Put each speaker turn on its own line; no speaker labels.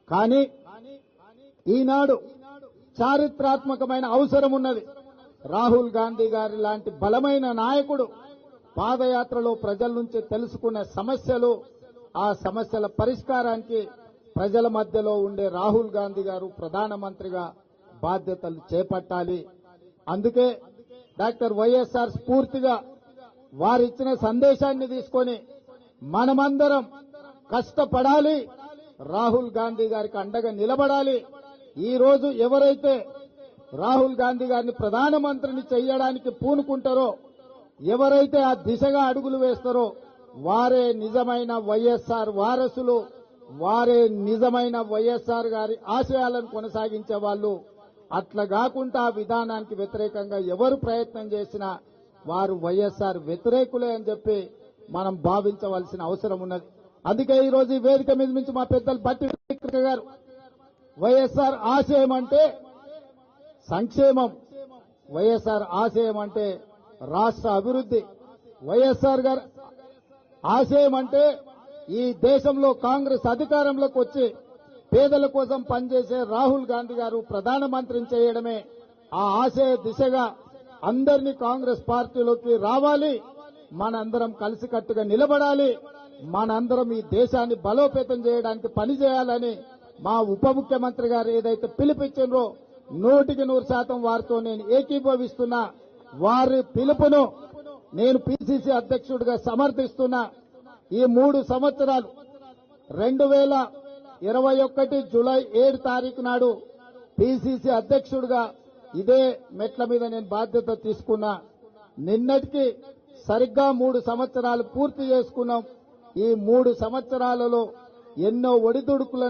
కానీ ఈనాడు చారిత్రాత్మకమైన అవసరం ఉన్నది. రాహుల్ గాంధీ గారి లాంటి బలమైన నాయకుడు పాదయాత్రలో ప్రజల నుంచి తెలుసుకునే సమస్యలు, ఆ సమస్యల పరిష్కారానికి ప్రజల మధ్యలో ఉండే రాహుల్ గాంధీ గారు ప్రధానమంత్రిగా బాధ్యతలు చేపట్టాలి. అందుకే డాక్టర్ వైఎస్ఆర్ స్ఫూర్తిగా వారిచ్చిన సందేశాన్ని తీసుకొని మనమందరం కష్టపడాలి, రాహుల్ గాంధీ గారికి అండగా నిలబడాలి. ఈ రోజు ఎవరైతే రాహుల్ గాంధీ గారిని ప్రధానమంత్రిని చేయడానికి పూనుకుంటారో, ఎవరైతే ఆ దిశగా అడుగులు వేస్తారో వారే నిజమైన వైఎస్ఆర్ వారసులు, వారే నిజమైన వైఎస్ఆర్ గారి ఆశయాలను కొనసాగించే వాళ్ళు. అట్లా కాకుండా ఆ విధానానికి వ్యతిరేకంగా ఎవరు ప్రయత్నం చేసినా వారు వైఎస్ఆర్ వ్యతిరేకులే అని చెప్పి మనం భావించవలసిన అవసరం ఉన్నది. అందుకే ఈ రోజు ఈ వేదిక మీద నుంచి మా పెద్దలు బట్టి విక్రమ గారు వైఎస్ఆర్ ఆశయం అంటే సంక్షేమం, వైఎస్ఆర్ ఆశయం అంటే రాష్ట్ర అభివృద్ధి, వైఎస్ఆర్ గారు ఆశయం అంటే ఈ దేశంలో కాంగ్రెస్ అధికారంలోకి వచ్చి పేదల కోసం పనిచేసే రాహుల్ గాంధీ గారు ప్రధానమంత్రిని చేయడమే. ఆ ఆశయ దిశగా అందరినీ కాంగ్రెస్ పార్టీలోకి రావాలి, మనందరం కలిసికట్టుగా నిలబడాలి, మనందరం ఈ దేశాన్ని బలోపేతం చేయడానికి పనిచేయాలని మా ఉప ముఖ్యమంత్రి గారు ఏదైతే పిలుపిచ్చిండ్రో 100% వారితో నేను ఏకీభవిస్తున్నా. వారి పిలుపును నేను పిసిసి అధ్యక్షుడిగా సమర్థిస్తున్నా. ఈ 3 సంవత్సరాలు 2021 జూలై 7 తారీఖు నాడు పిసిసి అధ్యక్షుడిగా ఇదే మెట్ల మీద నేను బాధ్యత తీసుకున్నా. నిన్నటికి సరిగ్గా 3 సంవత్సరాలు పూర్తి చేసుకున్నాం. ఈ 3 సంవత్సరాలలో ఎన్నో ఒడిదుడుకులను